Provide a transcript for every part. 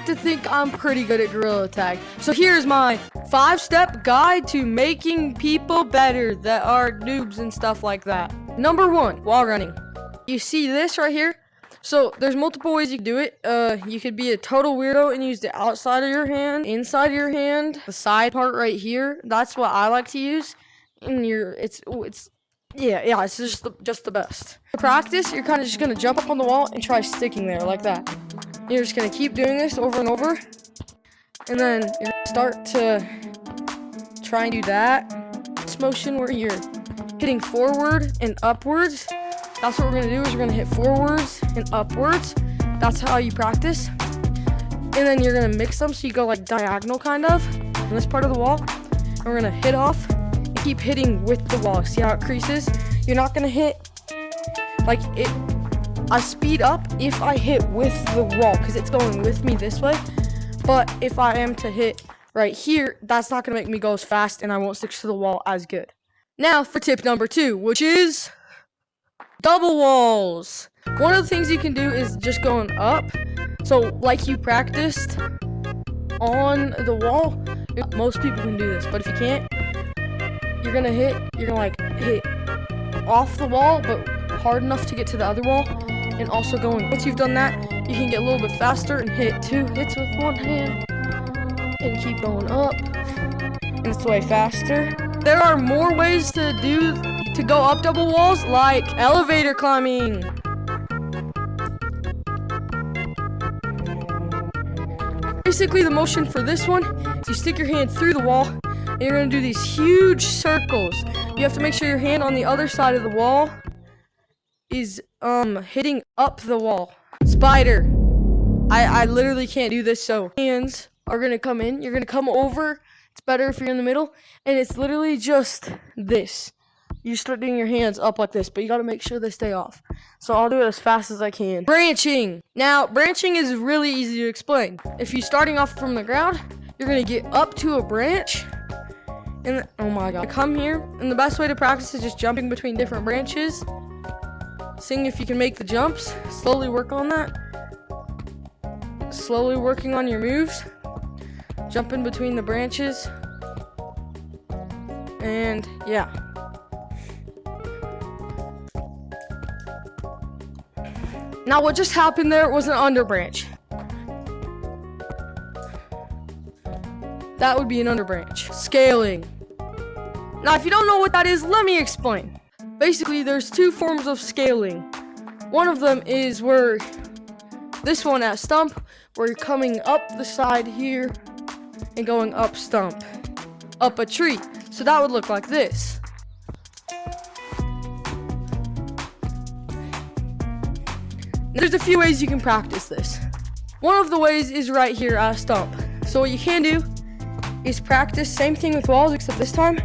to think I'm pretty good at Gorilla Tag. So here's my 5-step guide to making people better that are noobs and stuff like that. Number 1, wall running. You see this right here? So there's multiple ways you can do it. You could be a total weirdo and use the outside of your hand, inside of your hand, the side part right here. That's what I like to use. And it's just the best. To practice, you're kind of just gonna jump up on the wall and try sticking there like that. You're just gonna keep doing this over and over, and then you're gonna start to try and do that. This motion where you're hitting forward and upwards. That's what we're gonna do, is we're gonna hit forwards and upwards. That's how you practice. And then you're gonna mix them so you go like diagonal kind of on this part of the wall. And we're gonna hit off and keep hitting with the wall. See how it creases? You're not gonna hit like it. I speed up if I hit with the wall because it's going with me this way. But if I am to hit right here, that's not gonna make me go as fast and I won't stick to the wall as good. Now for tip number 2, which is double walls. One of the things you can do is just going up. So like you practiced on the wall, most people can do this, but if you can't, you're gonna hit off the wall, but hard enough to get to the other wall, and also going. Once you've done that, you can get a little bit faster and hit 2 hits with one hand, and keep going up, and it's way faster. There are more ways to go up double walls, like elevator climbing. Basically, the motion for this one is you stick your hand through the wall, and you're gonna do these huge circles. You have to make sure your hand on the other side of the wall is hitting up the wall. Spider. I literally can't do this, so hands are gonna come in. You're gonna come over. It's better if you're in the middle, and it's literally just this. You start doing your hands up like this, but you gotta make sure they stay off. So I'll do it as fast as I can. Branching. Now, branching is really easy to explain. If you're starting off from the ground, you're gonna get up to a branch, and oh my god, come here. And the best way to practice is just jumping between different branches. Seeing if you can make the jumps. Slowly work on that. Slowly working on your moves. Jumping between the branches. And yeah. Now what just happened there was an underbranch. That would be an underbranch. Scaling. Now if you don't know what that is, let me explain. Basically, there's 2 forms of scaling. One of them is where this one at stump, where you're coming up the side here and going up stump, up a tree. So that would look like this. There's a few ways you can practice this. One of the ways is right here at a stump. So what you can do is practice same thing with walls, except this time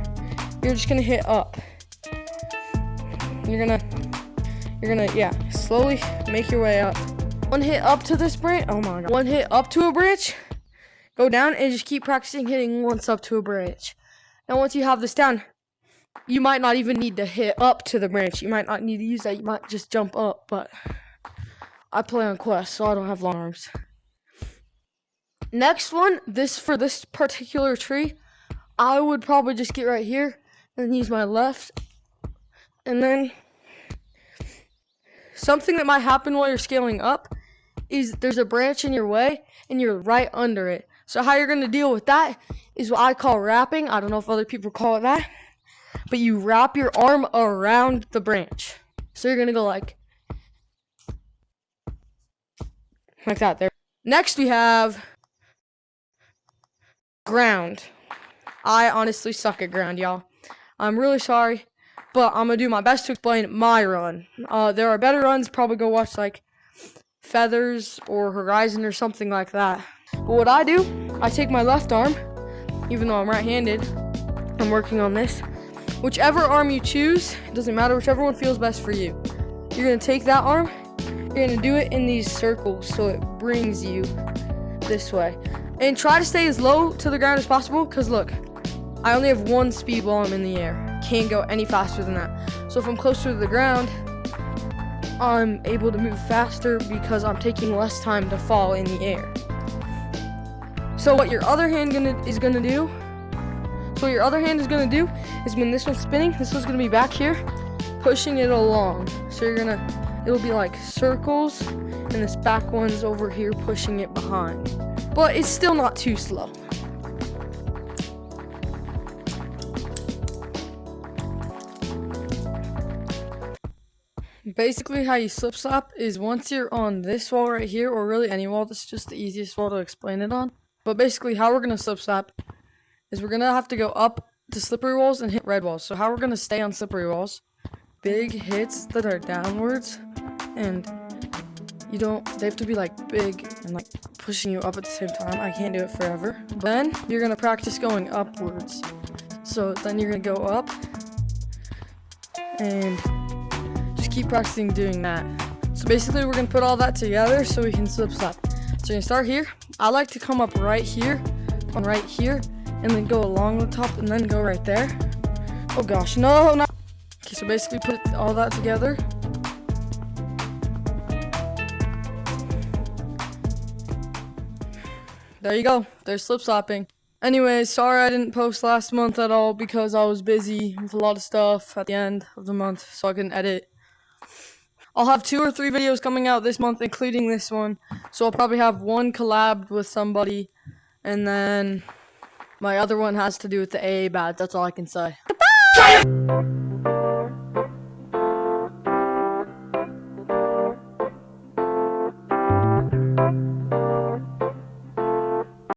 you're just gonna hit up. You're gonna slowly make your way up. One hit up to this branch. Oh my god. One hit up to a branch. Go down and just keep practicing hitting once up to a branch. Now once you have this down, you might not even need to hit up to the branch. You might not need to use that. You might just jump up, but I play on Quest, so I don't have long arms. Next one, for this particular tree, I would probably just get right here and use my left. And then something that might happen while you're scaling up is there's a branch in your way and you're right under it. So how you're going to deal with that is what I call wrapping. I don't know if other people call it that, but you wrap your arm around the branch. So you're going to go like that there. Next we have ground. I honestly suck at ground, y'all. I'm really sorry. But I'm going to do my best to explain my run. There are better runs. Probably go watch like Feathers or Horizon or something like that. But what I do, I take my left arm, even though I'm right-handed. I'm working on this. Whichever arm you choose, it doesn't matter. Whichever one feels best for you. You're going to take that arm. You're going to do it in these circles so it brings you this way. And try to stay as low to the ground as possible because look, I only have 1 speed while I'm in the air. Can't go any faster than that. So if I'm closer to the ground, I'm able to move faster because I'm taking less time to fall in the air. So what your other hand is gonna do is when this one's spinning, this one's gonna be back here, pushing it along. So it'll be like circles, and this back one's over here pushing it behind. But it's still not too slow. Basically, how you slip slap is once you're on this wall right here, or really any wall, this is just the easiest wall to explain it on. But basically, how we're gonna slip slap is we're gonna have to go up to slippery walls and hit red walls. So how we're gonna stay on slippery walls, big hits that are downwards, and they have to be like big and like pushing you up at the same time. I can't do it forever. Then you're gonna practice going upwards. So then you're gonna go up and just keep practicing doing that. So basically we're gonna put all that together so we can slip slap. So you're gonna start here. I like to come up right here, and then go along the top and then go right there. Oh gosh, no, not. Okay, so basically put all that together. There you go. There's slip slapping. Anyways, sorry I didn't post last month at all because I was busy with a lot of stuff at the end of the month, so I couldn't edit. I'll have 2 or 3 videos coming out this month, including this one. So I'll probably have one collabed with somebody, and then my other one has to do with the AA badge. That's all I can say. Goodbye!